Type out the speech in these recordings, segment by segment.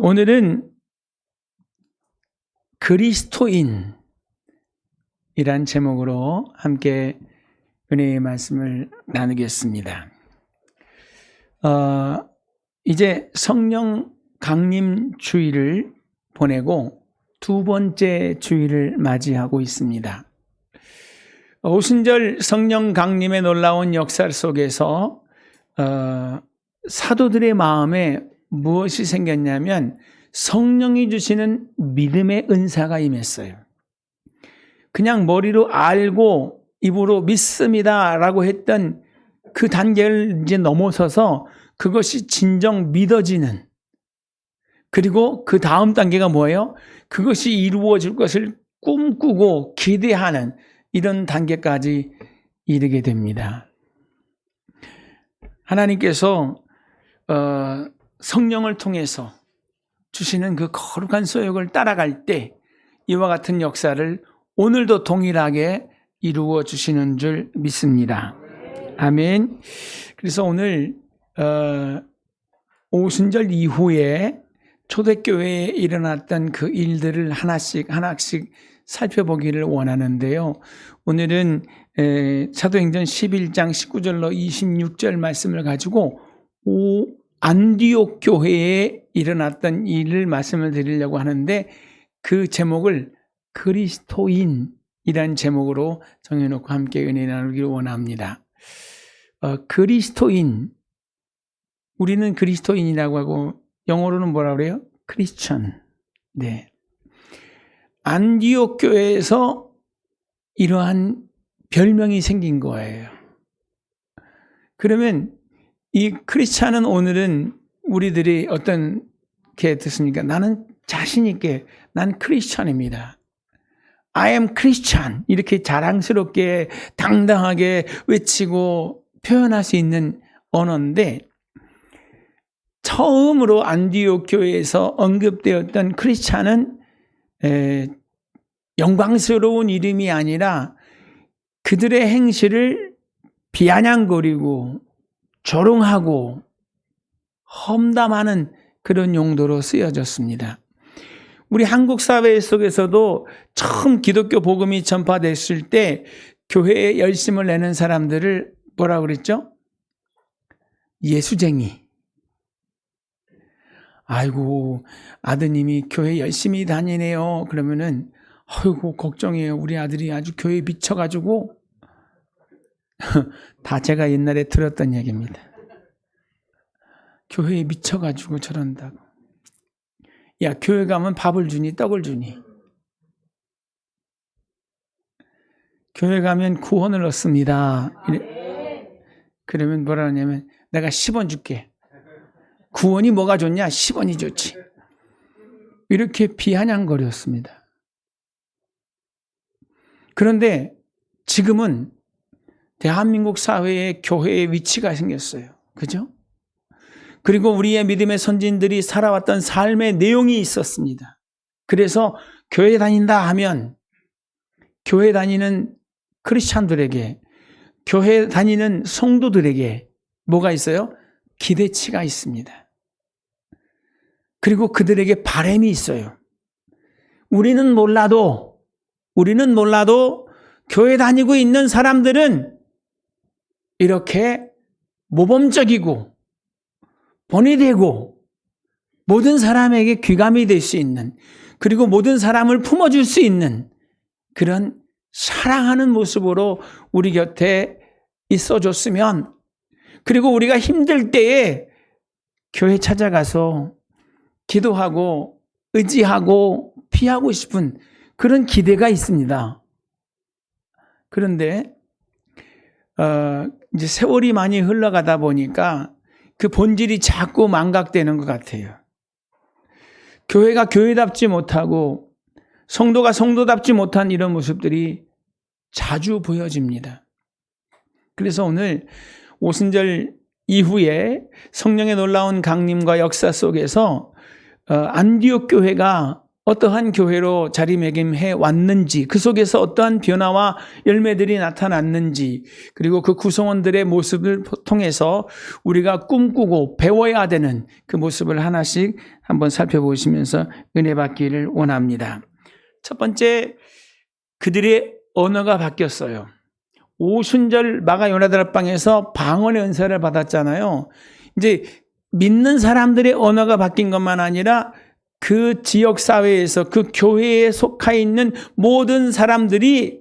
오늘은 그리스도인이란 제목으로 함께 은혜의 말씀을 나누겠습니다. 이제 성령 강림 주일을 보내고 두 번째 주일을 맞이하고 있습니다. 오순절 성령 강림의 놀라운 역사 속에서 사도들의 마음에 무엇이 생겼냐면 성령이 주시는 믿음의 은사가 임했어요. 그냥 머리로 알고 입으로 믿습니다 라고 했던 그 단계를 이제 넘어서서 그것이 진정 믿어지는, 그리고 그 다음 단계가 뭐예요? 그것이 이루어질 것을 꿈꾸고 기대하는 이런 단계까지 이르게 됩니다. 하나님께서 성령을 통해서 주시는 그 거룩한 소욕을 따라갈 때 이와 같은 역사를 오늘도 동일하게 이루어 주시는 줄 믿습니다. 아멘. 그래서 오늘 오순절 이후에 초대교회에 일어났던 그 일들을 하나씩 살펴보기를 원하는데요. 오늘은 사도행전 11장 19절로 26절 말씀을 가지고 안디옥 교회에 일어났던 일을 말씀을 드리려고 하는데, 그 제목을 그리스도인이라는 제목으로 정해놓고 함께 은혜 나누기를 원합니다. 그리스도인, 우리는 그리스도인이라고 하고 영어로는 뭐라고 그래요? 크리스천. 네. 안디옥 교회에서 이러한 별명이 생긴 거예요. 그러면 이 크리스찬은 오늘은 우리들이 어떻게 듣습니까? 나는 자신 있게 난 크리스찬입니다. I am Christian. 이렇게 자랑스럽게 당당하게 외치고 표현할 수 있는 언어인데, 처음으로 안디옥 교회에서 언급되었던 크리스찬은 영광스러운 이름이 아니라 그들의 행실을 비아냥거리고 조롱하고 험담하는 그런 용도로 쓰여졌습니다. 우리 한국 사회 속에서도 처음 기독교 복음이 전파됐을 때 교회에 열심을 내는 사람들을 뭐라고 그랬죠? 예수쟁이. 아이고, 아드님이 교회 열심히 다니네요. 그러면은 아이고, 걱정해요. 우리 아들이 아주 교회에 미쳐가지고. 다 제가 옛날에 들었던 얘기입니다. 교회에 미쳐가지고 저런다고. 야, 교회 가면 밥을 주니 떡을 주니? 교회 가면 구원을 얻습니다. 그러면 뭐라 하냐면 내가 10원 줄게. 구원이 뭐가 좋냐? 10원이 좋지. 이렇게 비아냥거렸습니다. 그런데 지금은 대한민국 사회에 교회의 위치가 생겼어요. 그죠? 그리고 우리의 믿음의 선진들이 살아왔던 삶의 내용이 있었습니다. 그래서 교회 다닌다 하면 교회 다니는 크리스찬들에게, 교회 다니는 성도들에게 뭐가 있어요? 기대치가 있습니다. 그리고 그들에게 바람이 있어요. 우리는 몰라도 교회 다니고 있는 사람들은 이렇게 모범적이고 본이 되고 모든 사람에게 귀감이 될 수 있는, 그리고 모든 사람을 품어줄 수 있는 그런 사랑하는 모습으로 우리 곁에 있어줬으면, 그리고 우리가 힘들 때에 교회 찾아가서 기도하고 의지하고 피하고 싶은 그런 기대가 있습니다. 그런데 이제 세월이 많이 흘러가다 보니까 그 본질이 자꾸 망각되는 것 같아요. 교회가 교회답지 못하고 성도가 성도답지 못한 이런 모습들이 자주 보여집니다. 그래서 오늘 오순절 이후에 성령의 놀라운 강림과 역사 속에서 안디옥 교회가 어떠한 교회로 자리매김해 왔는지, 그 속에서 어떠한 변화와 열매들이 나타났는지, 그리고 그 구성원들의 모습을 통해서 우리가 꿈꾸고 배워야 되는 그 모습을 하나씩 한번 살펴보시면서 은혜 받기를 원합니다. 첫 번째, 그들의 언어가 바뀌었어요. 오순절 마가 요나단합방에서 방언의 은사를 받았잖아요. 이제 믿는 사람들의 언어가 바뀐 것만 아니라 그 지역 사회에서 그 교회에 속해 있는 모든 사람들이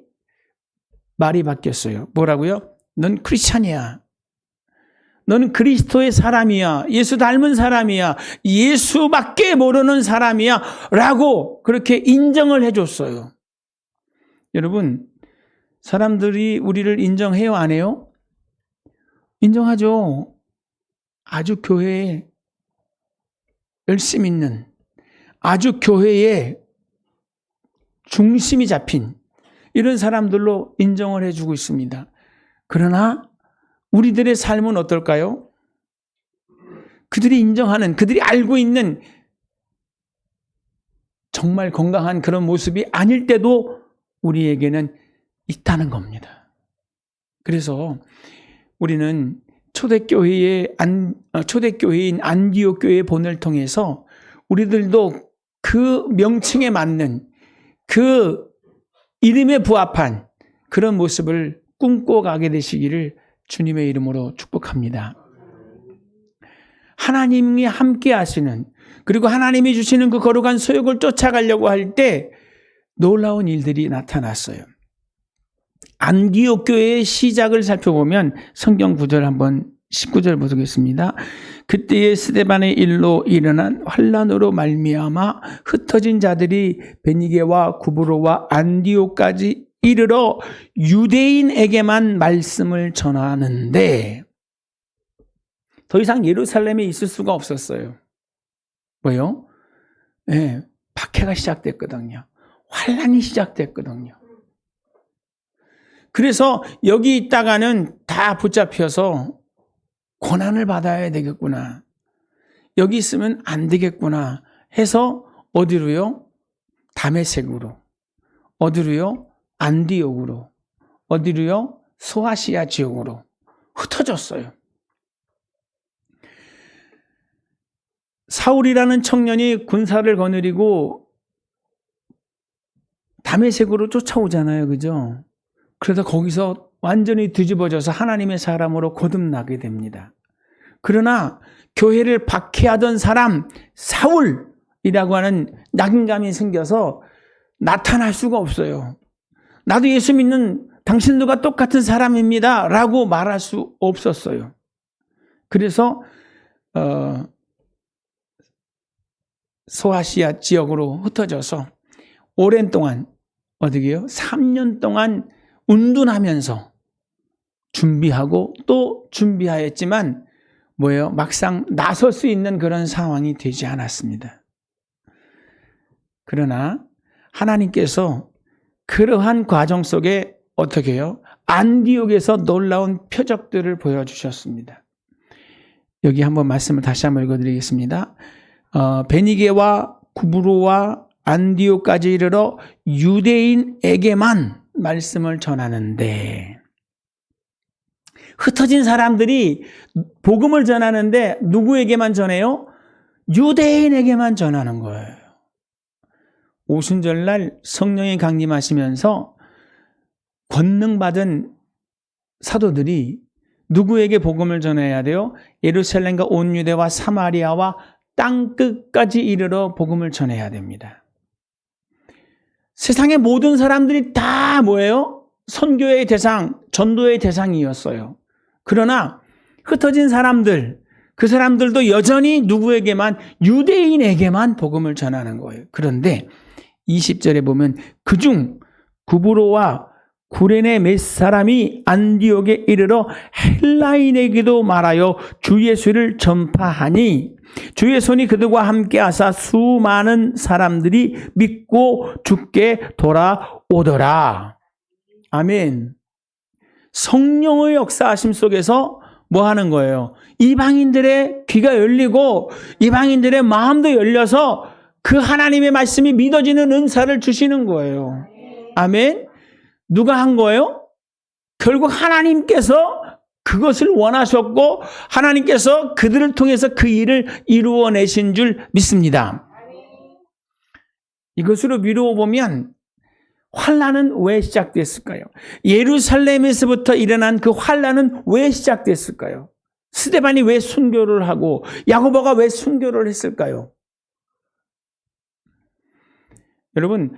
말이 바뀌었어요. 뭐라고요? 넌 크리스찬이야. 너는 그리스도의 사람이야. 예수 닮은 사람이야. 예수밖에 모르는 사람이야. 라고 그렇게 인정을 해줬어요. 여러분, 사람들이 우리를 인정해요, 안 해요? 인정하죠. 아주 교회에 열심 있는, 아주 교회에 중심이 잡힌 이런 사람들로 인정을 해주고 있습니다. 그러나 우리들의 삶은 어떨까요? 그들이 인정하는, 그들이 알고 있는 정말 건강한 그런 모습이 아닐 때도 우리에게는 있다는 겁니다. 그래서 우리는 초대교회인 안디옥 교회 본을 통해서 우리들도 그 명칭에 맞는, 그 이름에 부합한 그런 모습을 꿈꿔가게 되시기를 주님의 이름으로 축복합니다. 하나님이 함께 하시는, 그리고 하나님이 주시는 그 거룩한 소욕을 쫓아가려고 할 때 놀라운 일들이 나타났어요. 안디옥 교회의 시작을 살펴보면 성경 구절 한번 19절 보겠습니다. 그때의 스데반의 일로 일어난 환란으로 말미암아 흩어진 자들이 베니게와 구브로와 안디옥까지 이르러 유대인에게만 말씀을 전하는데 더 이상 예루살렘에 있을 수가 없었어요. 뭐요? 네, 박해가 시작됐거든요. 환란이 시작됐거든요. 그래서 여기 있다가는 다 붙잡혀서 고난을 받아야 되겠구나. 여기 있으면 안 되겠구나 해서 어디로요? 다메섹으로. 어디로요? 안디옥으로. 어디로요? 소아시아 지역으로 흩어졌어요. 사울이라는 청년이 군사를 거느리고 다메섹으로 쫓아오잖아요. 그죠? 그래서 거기서 완전히 뒤집어져서 하나님의 사람으로 거듭나게 됩니다. 그러나 교회를 박해하던 사람 사울이라고 하는 낙인감이 생겨서 나타날 수가 없어요. 나도 예수 믿는 당신들과 똑같은 사람입니다 라고 말할 수 없었어요. 그래서 소아시아 지역으로 흩어져서 오랜 동안 어디게요? 3년 동안 운둔하면서 준비하고 또 준비하였지만 뭐예요? 막상 나설 수 있는 그런 상황이 되지 않았습니다. 그러나 하나님께서 그러한 과정 속에 어떻게 해요? 안디옥에서 놀라운 표적들을 보여주셨습니다. 여기 한번 말씀을 다시 한번 읽어드리겠습니다. 베니게와 구브로와 안디옥까지 이르러 유대인에게만 말씀을 전하는데 흩어진 사람들이 복음을 전하는데 누구에게만 전해요? 유대인에게만 전하는 거예요. 오순절날 성령이 강림하시면서 권능받은 사도들이 누구에게 복음을 전해야 돼요? 예루살렘과 온 유대와 사마리아와 땅끝까지 이르러 복음을 전해야 됩니다. 세상의 모든 사람들이 다 뭐예요? 선교의 대상, 전도의 대상이었어요. 그러나 흩어진 사람들, 그 사람들도 여전히 누구에게만? 유대인에게만 복음을 전하는 거예요. 그런데 20절에 보면 그중 구브로와 구레네 몇 사람이 안디옥에 이르러 헬라인에게도 말하여 주 예수를 전파하니 주의 손이 그들과 함께 하사 수많은 사람들이 믿고 주께 돌아오더라. 아멘. 성령의 역사하심 속에서 뭐 하는 거예요? 이방인들의 귀가 열리고 이방인들의 마음도 열려서 그 하나님의 말씀이 믿어지는 은사를 주시는 거예요. 아멘. 누가 한 거예요? 결국 하나님께서 그것을 원하셨고 하나님께서 그들을 통해서 그 일을 이루어내신 줄 믿습니다. 이것으로 미루어 보면 환난은 왜 시작됐을까요? 예루살렘에서부터 일어난 그 환난은 왜 시작됐을까요? 스데반이 왜 순교를 하고 야고보가 왜 순교를 했을까요? 여러분,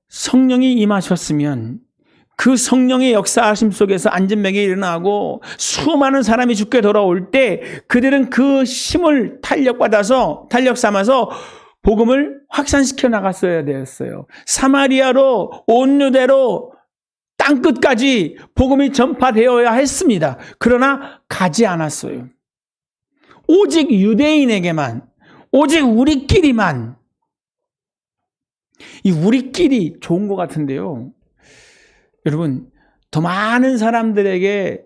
성령이 임하셨으면 그 성령의 역사하심 속에서 안전병이 일어나고 수많은 사람이 죽게 돌아올 때 그들은 그 힘을 탄력 삼아서 복음을 확산시켜 나갔어야 되었어요. 사마리아로 온 유대로 땅끝까지 복음이 전파되어야 했습니다. 그러나 가지 않았어요. 오직 유대인에게만, 오직 우리끼리만. 이 우리끼리 좋은 것 같은데요. 여러분, 더 많은 사람들에게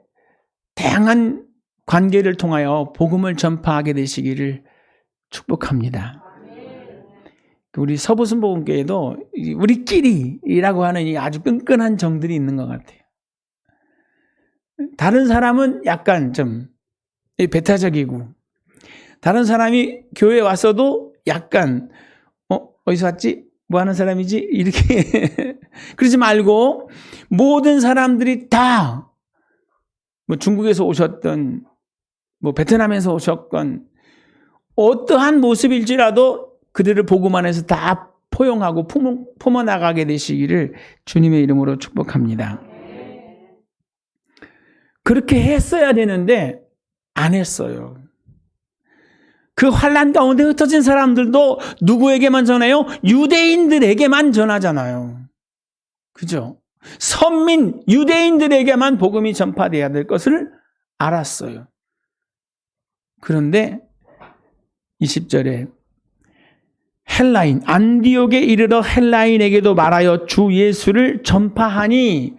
다양한 관계를 통하여 복음을 전파하게 되시기를 축복합니다. 우리 서부순복음교회도 우리끼리라고 하는 이 아주 끈끈한 정들이 있는 것 같아요. 다른 사람은 약간 좀 배타적이고, 다른 사람이 교회에 왔어도 약간 어디서 왔지? 뭐 하는 사람이지? 이렇게 그러지 말고 모든 사람들이 다 뭐 중국에서 오셨던 뭐 베트남에서 오셨건 어떠한 모습일지라도 그들을 복음 안에서 다 포용하고 품어나가게 되시기를 주님의 이름으로 축복합니다. 그렇게 했어야 되는데 안 했어요. 그 환난 가운데 흩어진 사람들도 누구에게만 전해요? 유대인들에게만 전하잖아요. 그죠? 선민 유대인들에게만 복음이 전파돼야 될 것을 알았어요. 그런데 20절에 헬라인, 안디옥에 이르러 헬라인에게도 말하여 주 예수를 전파하니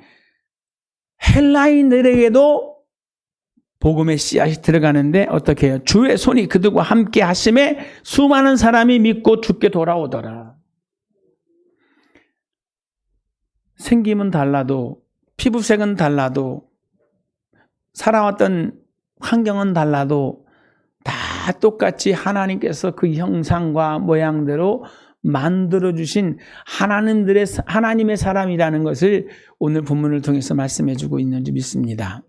헬라인들에게도 복음의 씨앗이 들어가는데 어떻게 해요? 주의 손이 그들과 함께 하심에 수많은 사람이 믿고 주께 돌아오더라. 생김은 달라도 피부색은 달라도 살아왔던 환경은 달라도 다 똑같이 하나님께서 그 형상과 모양대로 만들어주신 하나님의 사람이라는 것을 오늘 본문을 통해서 말씀해주고 있는지 믿습니다.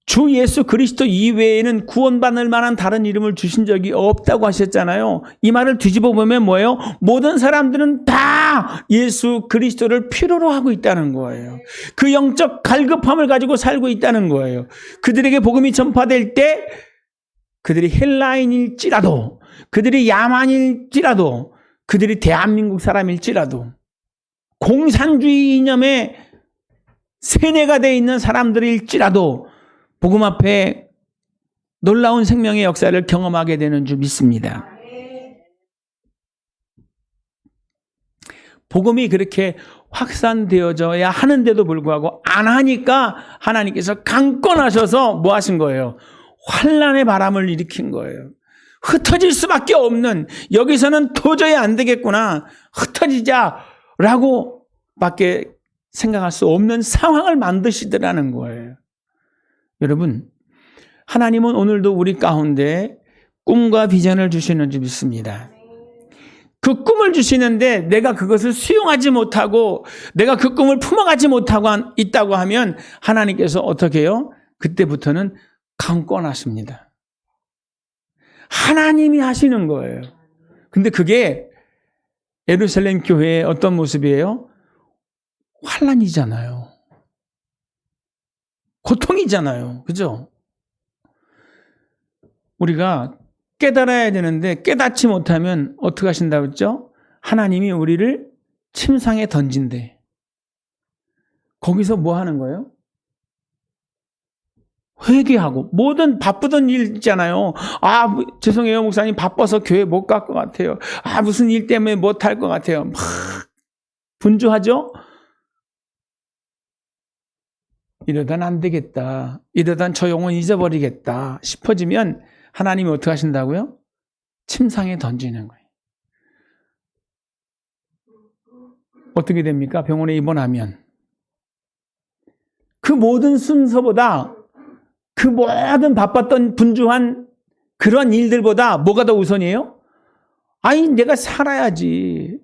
주 예수 그리스도 이외에는 구원받을 만한 다른 이름을 주신 적이 없다고 하셨잖아요. 이 말을 뒤집어 보면 뭐예요? 모든 사람들은 다 예수 그리스도를 필요로 하고 있다는 거예요. 그 영적 갈급함을 가지고 살고 있다는 거예요. 그들에게 복음이 전파될 때 그들이 헬라인일지라도, 그들이 야만일지라도, 그들이 대한민국 사람일지라도, 공산주의 이념에 세뇌가 되어 있는 사람들일지라도 복음 앞에 놀라운 생명의 역사를 경험하게 되는 줄 믿습니다. 복음이 그렇게 확산되어져야 하는데도 불구하고 안 하니까 하나님께서 강권하셔서 뭐 하신 거예요? 환난의 바람을 일으킨 거예요. 흩어질 수밖에 없는, 여기서는 도저히 안 되겠구나, 흩어지자라고 밖에 생각할 수 없는 상황을 만드시더라는 거예요. 여러분, 하나님은 오늘도 우리 가운데 꿈과 비전을 주시는 줄 믿습니다. 그 꿈을 주시는데 내가 그것을 수용하지 못하고 내가 그 꿈을 품어가지 못하고 있다고 하면 하나님께서 어떻게 해요? 그때부터는 강권하십니다. 하나님이 하시는 거예요. 근데 그게 예루살렘 교회의 어떤 모습이에요? 환난이잖아요. 고통이잖아요. 그죠? 우리가 깨달아야 되는데 깨닫지 못하면 어떻게 하신다고 했죠? 하나님이 우리를 침상에 던진대. 거기서 뭐 하는 거예요? 회개하고, 모든 바쁘던 일 있잖아요. 죄송해요 목사님, 바빠서 교회 못 갈 것 같아요. 무슨 일 때문에 못 할 것 같아요. 막 분주하죠? 이러단 안 되겠다, 이러단 저 영혼 잊어버리겠다 싶어지면 하나님이 어떻게 하신다고요? 침상에 던지는 거예요. 어떻게 됩니까? 병원에 입원하면. 그 모든 순서보다, 그 모든 바빴던 분주한 그런 일들보다 뭐가 더 우선이에요? 아니, 내가 살아야지.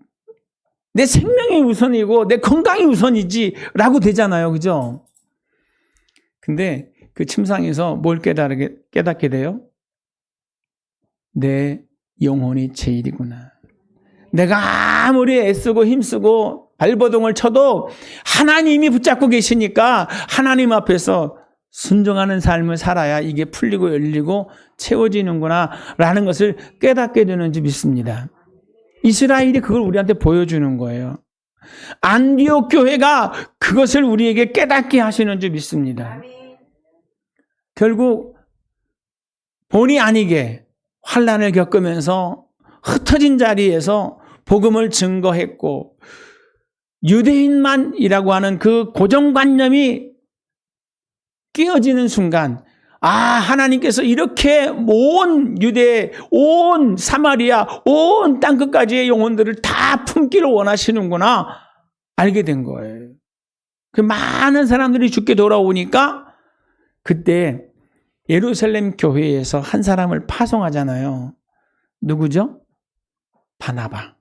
내 생명이 우선이고 내 건강이 우선이지 라고 되잖아요. 그죠? 근데 그 침상에서 뭘 깨닫게 돼요? 내 영혼이 제일이구나. 내가 아무리 애쓰고 힘쓰고 발버둥을 쳐도 하나님이 붙잡고 계시니까 하나님 앞에서 순종하는 삶을 살아야 이게 풀리고 열리고 채워지는구나 라는 것을 깨닫게 되는 줄 믿습니다. 이스라엘이 그걸 우리한테 보여주는 거예요. 안디옥 교회가 그것을 우리에게 깨닫게 하시는 줄 믿습니다. 결국 본의 아니게 환난을 겪으면서 흩어진 자리에서 복음을 증거했고 유대인만이라고 하는 그 고정관념이 깨어지는 순간 하나님께서 이렇게 온 유대, 온 사마리아, 온 땅끝까지의 영혼들을 다 품기를 원하시는구나 알게 된 거예요. 그 많은 사람들이 죽게 돌아오니까 그때 예루살렘 교회에서 한 사람을 파송하잖아요. 누구죠? 바나바.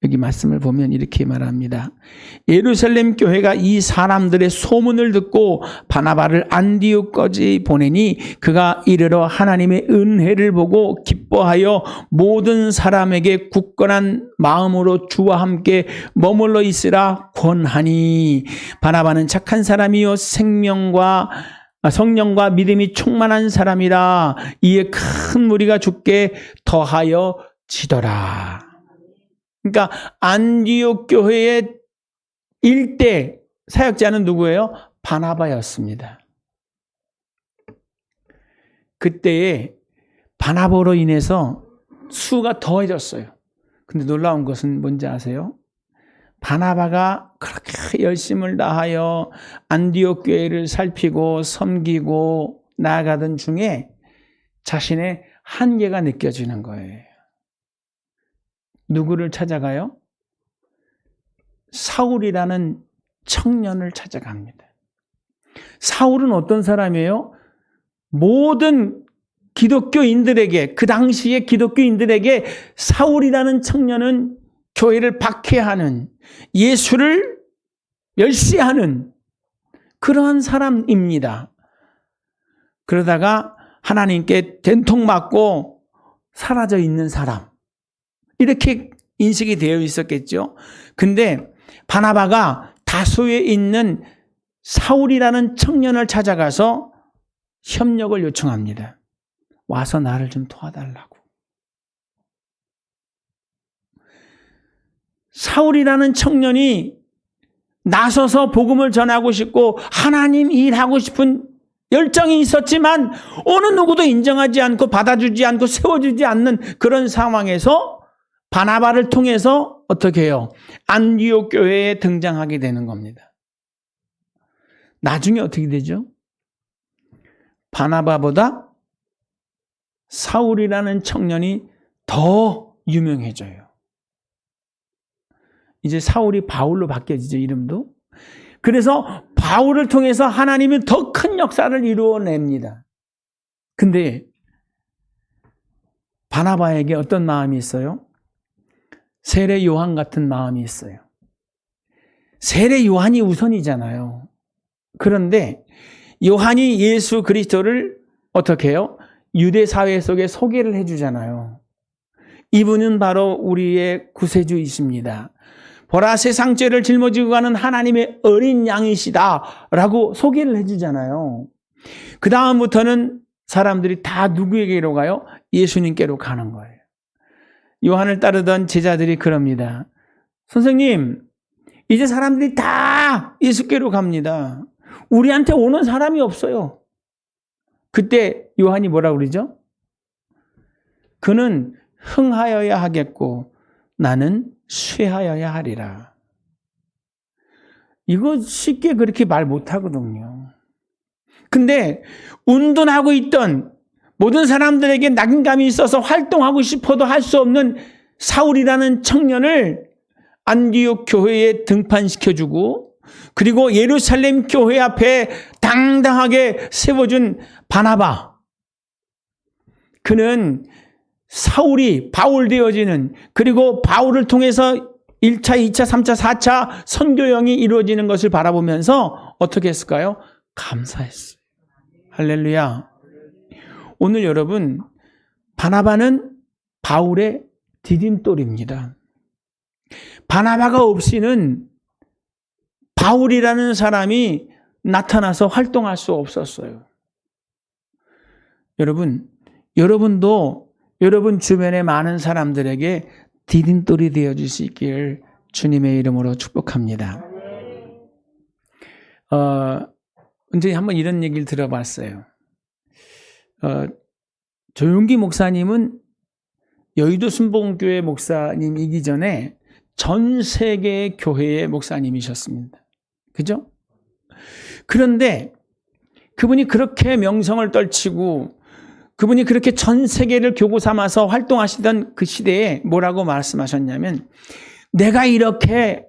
여기 말씀을 보면 이렇게 말합니다. 예루살렘 교회가 이 사람들의 소문을 듣고 바나바를 안디옥까지 보내니 그가 이르러 하나님의 은혜를 보고 기뻐하여 모든 사람에게 굳건한 마음으로 주와 함께 머물러 있으라 권하니 바나바는 착한 사람이요 성령과 믿음이 충만한 사람이라 이에 큰 무리가 죽게 더하여 지더라. 그러니까 안디옥 교회의 일대 사역자는 누구예요? 바나바였습니다. 그때에 바나바로 인해서 수가 더해졌어요. 근데 놀라운 것은 뭔지 아세요? 바나바가 그렇게 열심을 다하여 안디옥 교회를 살피고 섬기고 나아가던 중에 자신의 한계가 느껴지는 거예요. 누구를 찾아가요? 사울이라는 청년을 찾아갑니다. 사울은 어떤 사람이에요? 모든 기독교인들에게, 그 당시의 기독교인들에게 사울이라는 청년은 교회를 박해하는, 예수를 멸시하는 그러한 사람입니다. 그러다가 하나님께 된통맞고 사라져 있는 사람, 이렇게 인식이 되어 있었겠죠. 근데 바나바가 다소에 있는 사울이라는 청년을 찾아가서 협력을 요청합니다. 와서 나를 좀 도와달라고. 사울이라는 청년이 나서서 복음을 전하고 싶고 하나님 일하고 싶은 열정이 있었지만 어느 누구도 인정하지 않고 받아주지 않고 세워주지 않는 그런 상황에서 바나바를 통해서 어떻게 해요? 안디옥 교회에 등장하게 되는 겁니다. 나중에 어떻게 되죠? 바나바보다 사울이라는 청년이 더 유명해져요. 이제 사울이 바울로 바뀌어지죠, 이름도. 그래서 바울을 통해서 하나님이 더 큰 역사를 이루어냅니다. 근데 바나바에게 어떤 마음이 있어요? 세례 요한 같은 마음이 있어요. 세례 요한이 우선이잖아요. 그런데 요한이 예수 그리스도를 어떻게 해요? 유대 사회 속에 소개를 해주잖아요. 이분은 바로 우리의 구세주이십니다. 보라, 세상 죄를 짊어지고 가는 하나님의 어린 양이시다 라고 소개를 해주잖아요. 그 다음부터는 사람들이 다 누구에게로 가요? 예수님께로 가는 거예요. 요한을 따르던 제자들이 그럽니다. 선생님, 이제 사람들이 다 예수께로 갑니다. 우리한테 오는 사람이 없어요. 그때 요한이 뭐라고 그러죠? 그는 흥하여야 하겠고 나는 쇠하여야 하리라. 이거 쉽게 그렇게 말 못하거든요. 근데 운동하고 있던 모든 사람들에게 낙인감이 있어서 활동하고 싶어도 할 수 없는 사울이라는 청년을 안디옥 교회에 등판시켜주고 그리고 예루살렘 교회 앞에 당당하게 세워준 바나바. 그는 사울이 바울 되어지는 그리고 바울을 통해서 1차, 2차, 3차, 4차 선교형이 이루어지는 것을 바라보면서 어떻게 했을까요? 감사했어요. 할렐루야. 오늘 여러분, 바나바는 바울의 디딤돌입니다. 바나바가 없이는 바울이라는 사람이 나타나서 활동할 수 없었어요. 여러분도 여러분 주변의 많은 사람들에게 디딤돌이 되어줄 수 있기를 주님의 이름으로 축복합니다. 언제 한번 이런 얘기를 들어봤어요. 조용기 목사님은 여의도 순복음교회 목사님이기 전에 전 세계 교회의 목사님이셨습니다. 그죠? 그런데 그분이 그렇게 명성을 떨치고 그분이 그렇게 전 세계를 교구 삼아서 활동하시던 그 시대에 뭐라고 말씀하셨냐면, 내가 이렇게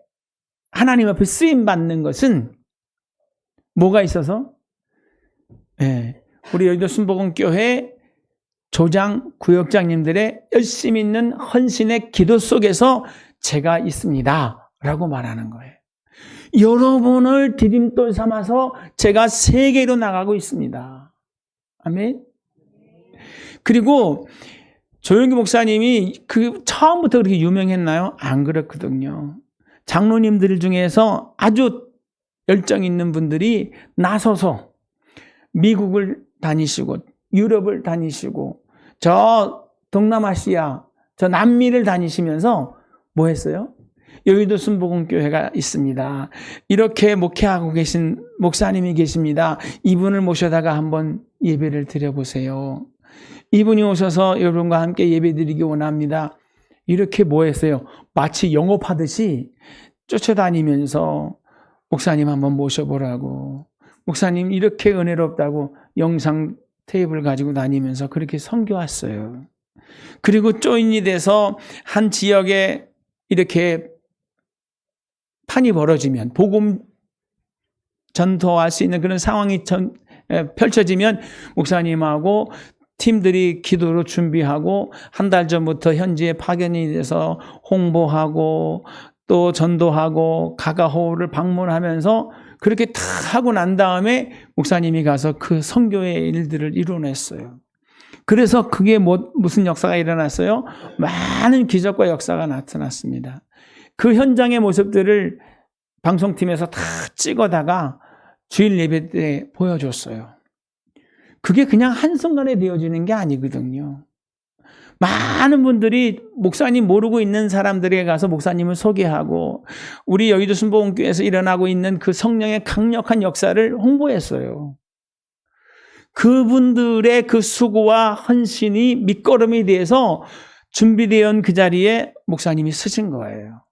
하나님 앞에 쓰임받는 것은 뭐가 있어서? 우리 여의도 순복음교회 조장, 구역장님들의 열심히 있는 헌신의 기도 속에서 제가 있습니다 라고 말하는 거예요. 여러분을 디딤돌 삼아서 제가 세계로 나가고 있습니다. 아멘. 그리고 조용기 목사님이 처음부터 그렇게 유명했나요? 안 그렇거든요. 장로님들 중에서 아주 열정 있는 분들이 나서서 미국을 다니시고 유럽을 다니시고 저 동남아시아, 저 남미를 다니시면서 뭐 했어요? 여의도 순복음교회가 있습니다. 이렇게 목회하고 계신 목사님이 계십니다. 이분을 모셔다가 한번 예배를 드려보세요. 이분이 오셔서 여러분과 함께 예배드리기 원합니다. 이렇게 뭐 했어요? 마치 영업하듯이 쫓아다니면서 목사님 한번 모셔보라고, 목사님 이렇게 은혜롭다고 영상 테이프를 가지고 다니면서 그렇게 선교했어요. 그리고 조인이 돼서 한 지역에 이렇게 판이 벌어지면, 복음 전도할 수 있는 그런 상황이 펼쳐지면 목사님하고 팀들이 기도로 준비하고 한 달 전부터 현지에 파견이 돼서 홍보하고 또 전도하고 가가호를 방문하면서 그렇게 다 하고 난 다음에 목사님이 가서 그 선교의 일들을 이뤄냈어요. 그래서 그게 무슨 역사가 일어났어요? 많은 기적과 역사가 나타났습니다. 그 현장의 모습들을 방송팀에서 다 찍어다가 주일 예배 때 보여줬어요. 그게 그냥 한순간에 되어지는 게 아니거든요. 많은 분들이 목사님 모르고 있는 사람들에게 가서 목사님을 소개하고 우리 여의도 순복음교회에서 일어나고 있는 그 성령의 강력한 역사를 홍보했어요. 그분들의 그 수고와 헌신이 밑거름이 돼서 준비되어 온 그 자리에 목사님이 서신 거예요.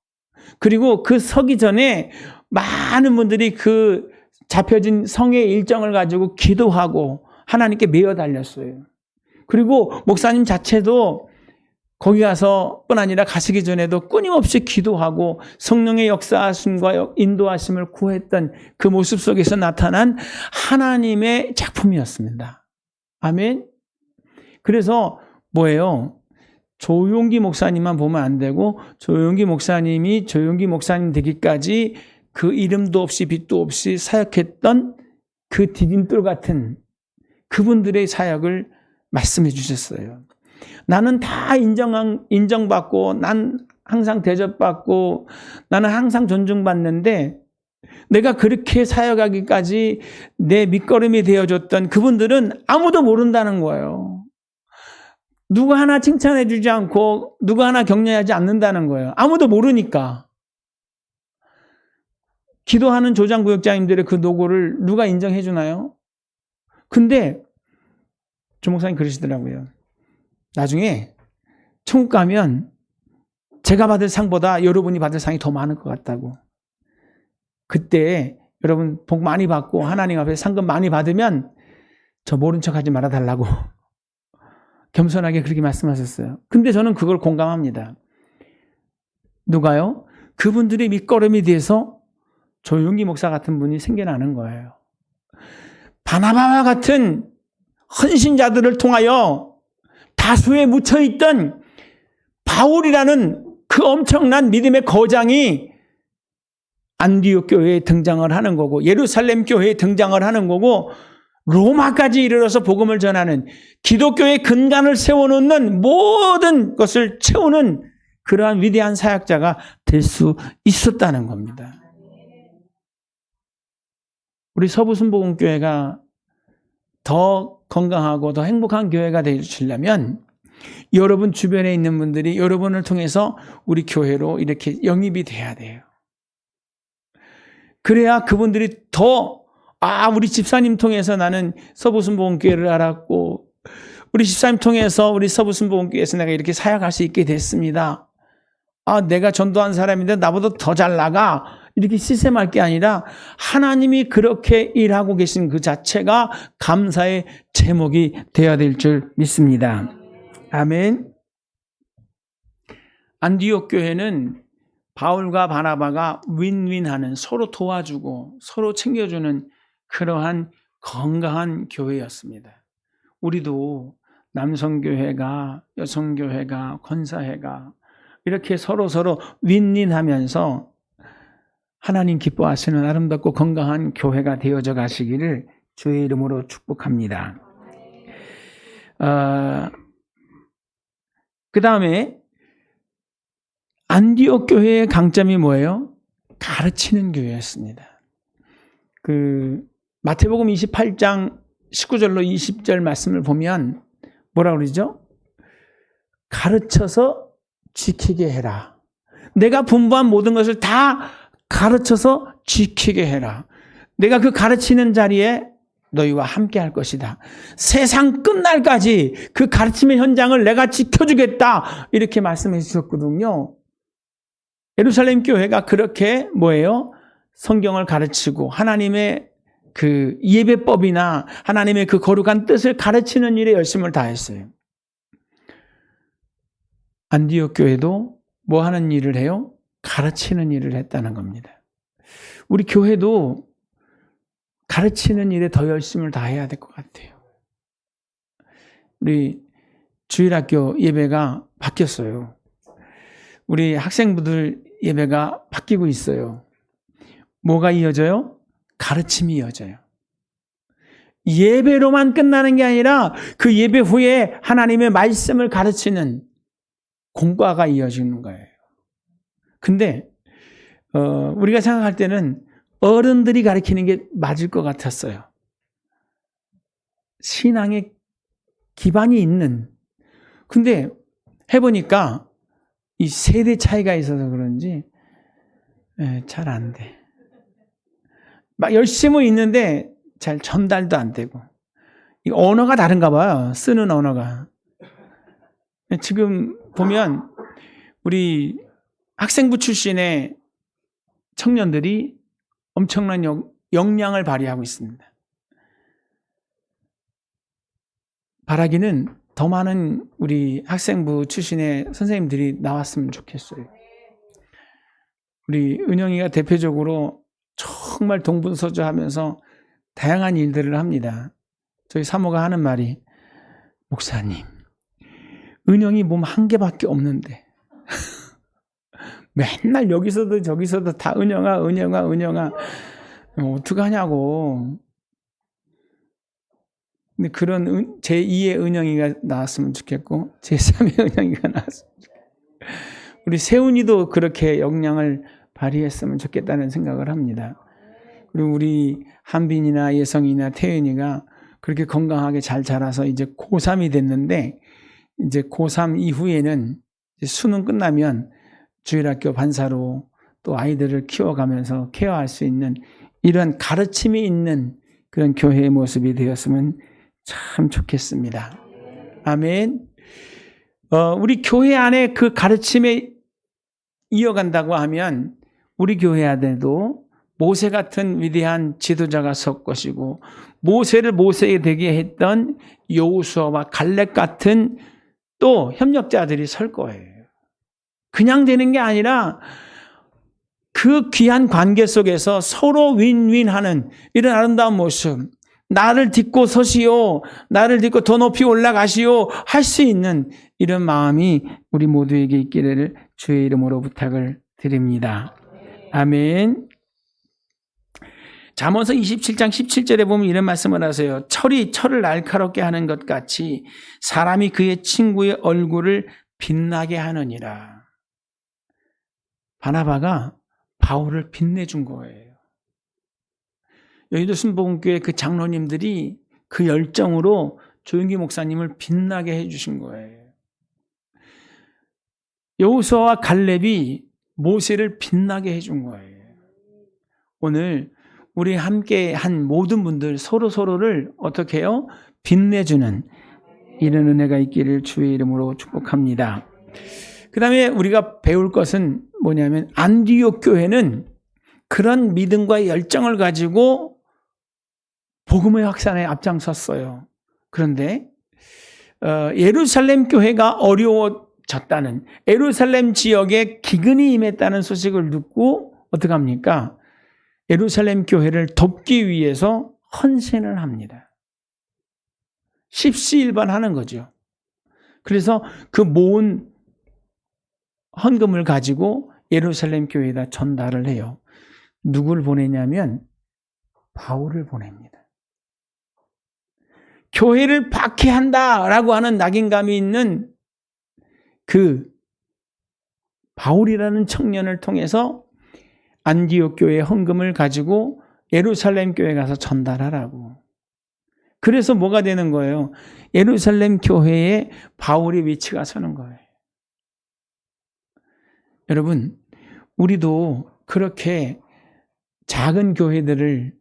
그리고 그 서기 전에 많은 분들이 그 잡혀진 성의 일정을 가지고 기도하고 하나님께 매어 달렸어요. 그리고 목사님 자체도 거기 가서 뿐 아니라 가시기 전에도 끊임없이 기도하고 성령의 역사하심과 인도하심을 구했던 그 모습 속에서 나타난 하나님의 작품이었습니다. 아멘. 그래서 뭐예요? 조용기 목사님만 보면 안 되고 조용기 목사님이 조용기 목사님 되기까지 그 이름도 없이 빛도 없이 사역했던 그 디딤돌 같은 그분들의 사역을 말씀해 주셨어요. 나는 다 인정받고 난 항상 대접받고 나는 항상 존중받는데 내가 그렇게 사역하기까지 내 밑거름이 되어줬던 그분들은 아무도 모른다는 거예요. 누구 하나 칭찬해 주지 않고 누구 하나 격려하지 않는다는 거예요. 아무도 모르니까. 기도하는 조장구역장님들의 그 노고를 누가 인정해 주나요? 근데 조 목사님 그러시더라고요. 나중에 천국 가면 제가 받을 상보다 여러분이 받을 상이 더 많을 것 같다고. 그때 여러분 복 많이 받고 하나님 앞에 상금 많이 받으면 저 모른 척하지 말아달라고 겸손하게 그렇게 말씀하셨어요. 근데 저는 그걸 공감합니다. 누가요? 그분들이 밑거름이 돼서 조용기 목사 같은 분이 생겨나는 거예요. 바나바와 같은 헌신자들을 통하여 다수에 묻혀있던 바울이라는 그 엄청난 믿음의 거장이 안디옥 교회에 등장을 하는 거고, 예루살렘 교회에 등장을 하는 거고, 로마까지 이르러서 복음을 전하는, 기독교의 근간을 세워놓는 모든 것을 채우는 그러한 위대한 사역자가 될 수 있었다는 겁니다. 우리 서부순복음교회가 더 건강하고 더 행복한 교회가 되시려면 여러분 주변에 있는 분들이 여러분을 통해서 우리 교회로 이렇게 영입이 돼야 돼요. 그래야 그분들이 더 우리 집사님 통해서 나는 서부순복음교회를 알았고, 우리 집사님 통해서 우리 서부순복음교회에서 내가 이렇게 사역할 수 있게 됐습니다. 내가 전도한 사람인데 나보다 더 잘 나가. 이렇게 시샘할 게 아니라 하나님이 그렇게 일하고 계신 그 자체가 감사의 제목이 되어야 될 줄 믿습니다. 아멘. 안디옥 교회는 바울과 바나바가 윈윈하는, 서로 도와주고 서로 챙겨주는 그러한 건강한 교회였습니다. 우리도 남성교회가, 여성교회가, 권사회가 이렇게 서로 윈윈하면서 하나님 기뻐하시는 아름답고 건강한 교회가 되어져 가시기를 주의 이름으로 축복합니다. 그 다음에 안디옥 교회의 강점이 뭐예요? 가르치는 교회였습니다. 마태복음 28장 19절로 20절 말씀을 보면 뭐라 그러죠? 가르쳐서 지키게 해라. 내가 분부한 모든 것을 다 가르쳐서 지키게 해라. 내가 그 가르치는 자리에 너희와 함께 할 것이다. 세상 끝날까지 그 가르침의 현장을 내가 지켜주겠다. 이렇게 말씀해 주셨거든요. 예루살렘 교회가 그렇게 뭐예요? 성경을 가르치고 하나님의 그 예배법이나 하나님의 그 거룩한 뜻을 가르치는 일에 열심을 다했어요. 안디옥 교회도 뭐 하는 일을 해요? 가르치는 일을 했다는 겁니다. 우리 교회도 가르치는 일에 더 열심을 다해야 될 것 같아요. 우리 주일학교 예배가 바뀌었어요. 우리 학생부들 예배가 바뀌고 있어요. 뭐가 이어져요? 가르침이 이어져요. 예배로만 끝나는 게 아니라 그 예배 후에 하나님의 말씀을 가르치는 공과가 이어지는 거예요. 근데 우리가 생각할 때는 어른들이 가르치는 게 맞을 것 같았어요. 신앙의 기반이 있는. 근데 해보니까 이 세대 차이가 있어서 그런지 잘 안 돼. 막 열심히 있는데 잘 전달도 안 되고. 이 언어가 다른가 봐요. 쓰는 언어가. 지금 보면 우리 학생부 출신의 청년들이 엄청난 역량을 발휘하고 있습니다. 바라기는 더 많은 우리 학생부 출신의 선생님들이 나왔으면 좋겠어요. 우리 은영이가 대표적으로 정말 동분서주하면서 다양한 일들을 합니다. 저희 사모가 하는 말이, 목사님, 은영이 몸 한 개밖에 없는데 맨날 여기서도 저기서도 다 은영아 어떡하냐고. 근데 그런 제2의 은영이가 나왔으면 좋겠고 제3의 은영이가 나왔으면 좋겠고, 우리 세훈이도 그렇게 역량을 발휘했으면 좋겠다는 생각을 합니다. 그리고 우리 한빈이나 예성이나 태윤이가 그렇게 건강하게 잘 자라서 이제 고3이 됐는데, 이제 고3 이후에는 이제 수능 끝나면 주일학교 반사로 또 아이들을 키워가면서 케어할 수 있는 이런 가르침이 있는 그런 교회의 모습이 되었으면 참 좋겠습니다. 아멘. 우리 교회 안에 그 가르침에 이어간다고 하면 우리 교회 안에도 모세 같은 위대한 지도자가 설 것이고, 모세를 모세에 되게 했던 여호수아와 갈렙 같은 또 협력자들이 설 거예요. 그냥 되는 게 아니라 그 귀한 관계 속에서 서로 윈윈하는 이런 아름다운 모습, 나를 딛고 서시오, 나를 딛고 더 높이 올라가시오 할 수 있는 이런 마음이 우리 모두에게 있기를 주의 이름으로 부탁을 드립니다. 아멘. 잠언서 27장 17절에 보면 이런 말씀을 하세요. 철이 철을 날카롭게 하는 것 같이 사람이 그의 친구의 얼굴을 빛나게 하느니라. 바나바가 바울을 빛내준 거예요. 여의도 순복음교회 그 장로님들이 그 열정으로 조용기 목사님을 빛나게 해주신 거예요. 여호수아와 갈렙이 모세를 빛나게 해준 거예요. 오늘 우리 함께 한 모든 분들 서로를 어떻게 해요? 빛내주는 이런 은혜가 있기를 주의 이름으로 축복합니다. 그 다음에 우리가 배울 것은 뭐냐면 안디옥 교회는 그런 믿음과 열정을 가지고 복음의 확산에 앞장섰어요. 그런데 예루살렘 교회가 어려워졌다는, 예루살렘 지역에 기근이 임했다는 소식을 듣고 어떻게 합니까? 예루살렘 교회를 돕기 위해서 헌신을 합니다. 십시일반하는 거죠. 그래서 그 모은 헌금을 가지고 예루살렘 교회에다 전달을 해요. 누구를 보내냐면 바울을 보냅니다. 교회를 박해한다라고 하는 낙인감이 있는 그 바울이라는 청년을 통해서 안디옥 교회 헌금을 가지고 예루살렘 교회에 가서 전달하라고. 그래서 뭐가 되는 거예요? 예루살렘 교회에 바울의 위치가 서는 거예요. 여러분, 우리도 그렇게 작은 교회들을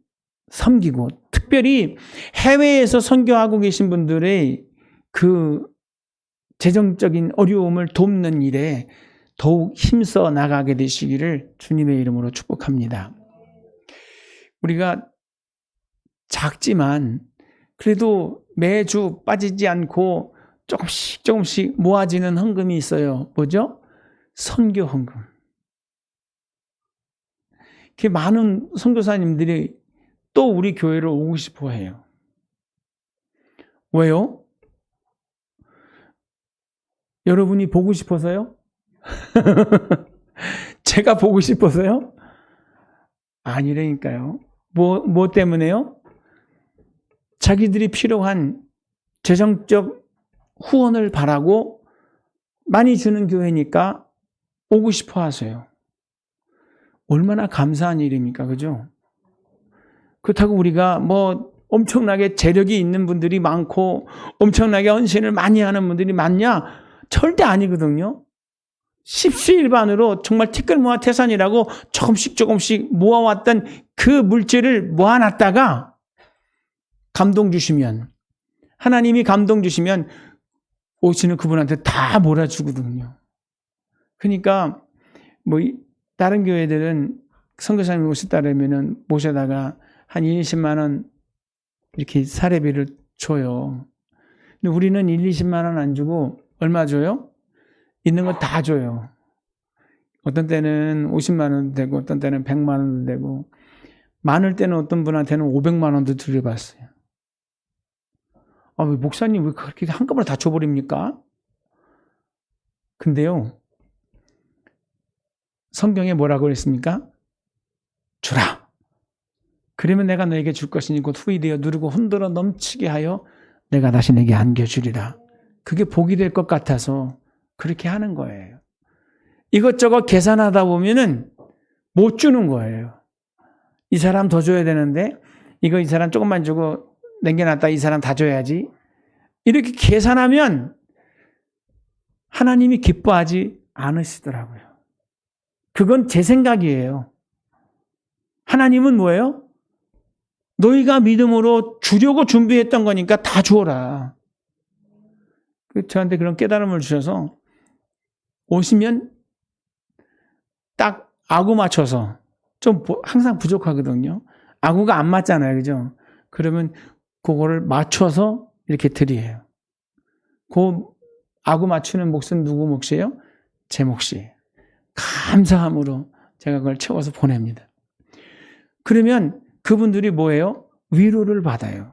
섬기고 특별히 해외에서 선교하고 계신 분들의 그 재정적인 어려움을 돕는 일에 더욱 힘써 나가게 되시기를 주님의 이름으로 축복합니다. 우리가 작지만 그래도 매주 빠지지 않고 조금씩 모아지는 헌금이 있어요. 뭐죠? 선교 헌금. 그 많은 선교사님들이 또 우리 교회를 오고 싶어 해요. 왜요? 여러분이 보고 싶어서요? 제가 보고 싶어서요? 아니라니까요. 뭐 때문에요? 자기들이 필요한 재정적 후원을 바라고 많이 주는 교회니까 오고 싶어 하세요. 얼마나 감사한 일입니까? 그죠? 그렇다고 우리가 뭐 엄청나게 재력이 있는 분들이 많고 엄청나게 헌신을 많이 하는 분들이 많냐? 절대 아니거든요. 십시일반으로 정말 티끌모아 태산이라고 조금씩 모아왔던 그 물질을 모아놨다가 감동 주시면, 하나님이 감동 주시면 오시는 그분한테 다 몰아주거든요. 그러니까 뭐 다른 교회들은 선교사님이 오셨다 그러면은 모셔다가 한 20만 원 이렇게 사례비를 줘요. 근데 우리는 20만 원 안 주고 얼마 줘요? 있는 거 다 줘요. 어떤 때는 50만 원도 되고 어떤 때는 100만 원도 되고 많을 때는 어떤 분한테는 500만 원도 드려봤어요. 아, 왜 목사님 왜 그렇게 한꺼번에 다 줘버립니까? 근데요, 성경에 뭐라고 그랬습니까? 주라. 그러면 내가 너에게 줄 것이니 곧 후히 되어 누르고 흔들어 넘치게 하여 내가 다시 내게 안겨주리라. 그게 복이 될 것 같아서 그렇게 하는 거예요. 이것저것 계산하다 보면은 못 주는 거예요. 이 사람 더 줘야 되는데 이 사람 조금만 주고 남겨놨다 이 사람 다 줘야지. 이렇게 계산하면 하나님이 기뻐하지 않으시더라고요. 그건 제 생각이에요. 하나님은 뭐예요? 너희가 믿음으로 주려고 준비했던 거니까 다 주어라. 저한테 그런 깨달음을 주셔서 오시면 딱 아구 맞춰서 좀 항상 부족하거든요. 아구가 안 맞잖아요. 그죠? 그러면 그거를 맞춰서 이렇게 드려요. 그 아구 맞추는 몫은 누구 몫이에요? 제 몫이에요. 감사함으로 제가 그걸 채워서 보냅니다. 그러면 그분들이 뭐예요? 위로를 받아요.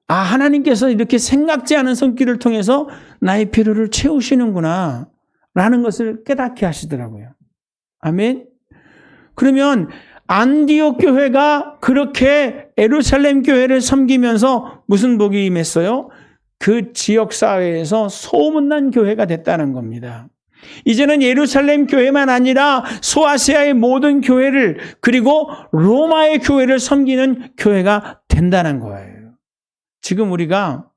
아, 하나님께서 이렇게 생각지 않은 손길을 통해서 나의 필요를 채우시는구나 라는 것을 깨닫게 하시더라고요. 아멘. 그러면 안디옥 교회가 그렇게 예루살렘 교회를 섬기면서 무슨 복이 임했어요? 그 지역사회에서 소문난 교회가 됐다는 겁니다. 이제는 예루살렘 교회만 아니라 소아시아의 모든 교회를, 그리고 로마의 교회를 섬기는 교회가 된다는 거예요. 지금 우리가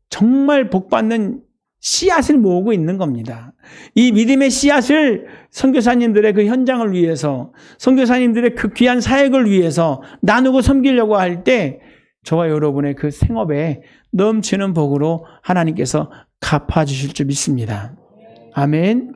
정말 복받는 씨앗을 모으고 있는 겁니다. 이 믿음의 씨앗을 선교사님들의 그 현장을 위해서, 선교사님들의 그 귀한 사역을 위해서 나누고 섬기려고 할 때 저와 여러분의 그 생업에 넘치는 복으로 하나님께서 갚아주실 줄 믿습니다. 아멘.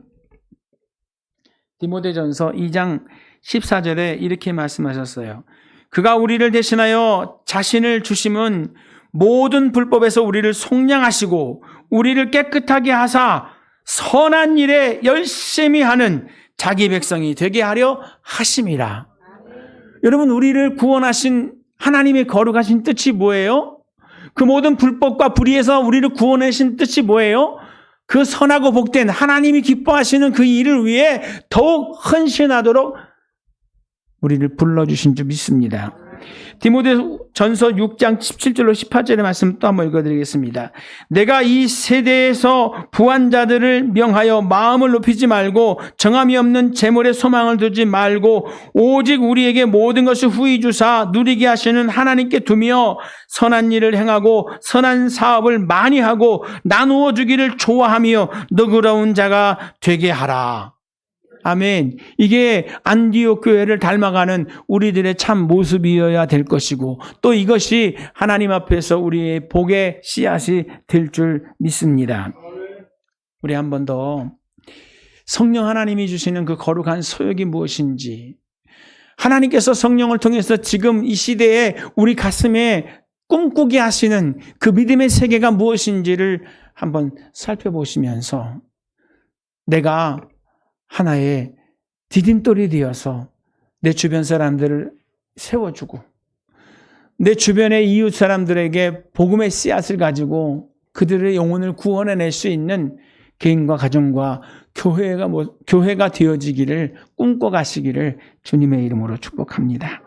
디모데전서 2장 14절에 이렇게 말씀하셨어요. 그가 우리를 대신하여 자신을 주심은 모든 불법에서 우리를 속량하시고 우리를 깨끗하게 하사 선한 일에 열심히 하는 자기 백성이 되게 하려 하심이라. 여러분, 우리를 구원하신 하나님의 거룩하신 뜻이 뭐예요? 그 모든 불법과 불의에서 우리를 구원하신 뜻이 뭐예요? 그 선하고 복된 하나님이 기뻐하시는 그 일을 위해 더욱 헌신하도록 우리를 불러주신 줄 믿습니다. 디모데전서 6장 17절로 18절의 말씀 또 한번 읽어드리겠습니다. 내가 이 세대에서 부한 자들을 명하여 마음을 높이지 말고 정함이 없는 재물에 소망을 두지 말고 오직 우리에게 모든 것을 후히 주사 누리게 하시는 하나님께 두며 선한 일을 행하고 선한 사업을 많이 하고 나누어 주기를 좋아하며 너그러운 자가 되게 하라. 아멘. 이게 안디옥 교회를 닮아가는 우리들의 참 모습이어야 될 것이고, 또 이것이 하나님 앞에서 우리의 복의 씨앗이 될 줄 믿습니다. 우리 한 번 더 성령 하나님이 주시는 그 거룩한 소욕이 무엇인지, 하나님께서 성령을 통해서 지금 이 시대에 우리 가슴에 꿈꾸게 하시는 그 믿음의 세계가 무엇인지를 한번 살펴보시면서 내가 하나의 디딤돌이 되어서 내 주변 사람들을 세워주고 내 주변의 이웃 사람들에게 복음의 씨앗을 가지고 그들의 영혼을 구원해낼 수 있는 개인과 가정과 교회가 되어지기를 꿈꿔가시기를 주님의 이름으로 축복합니다.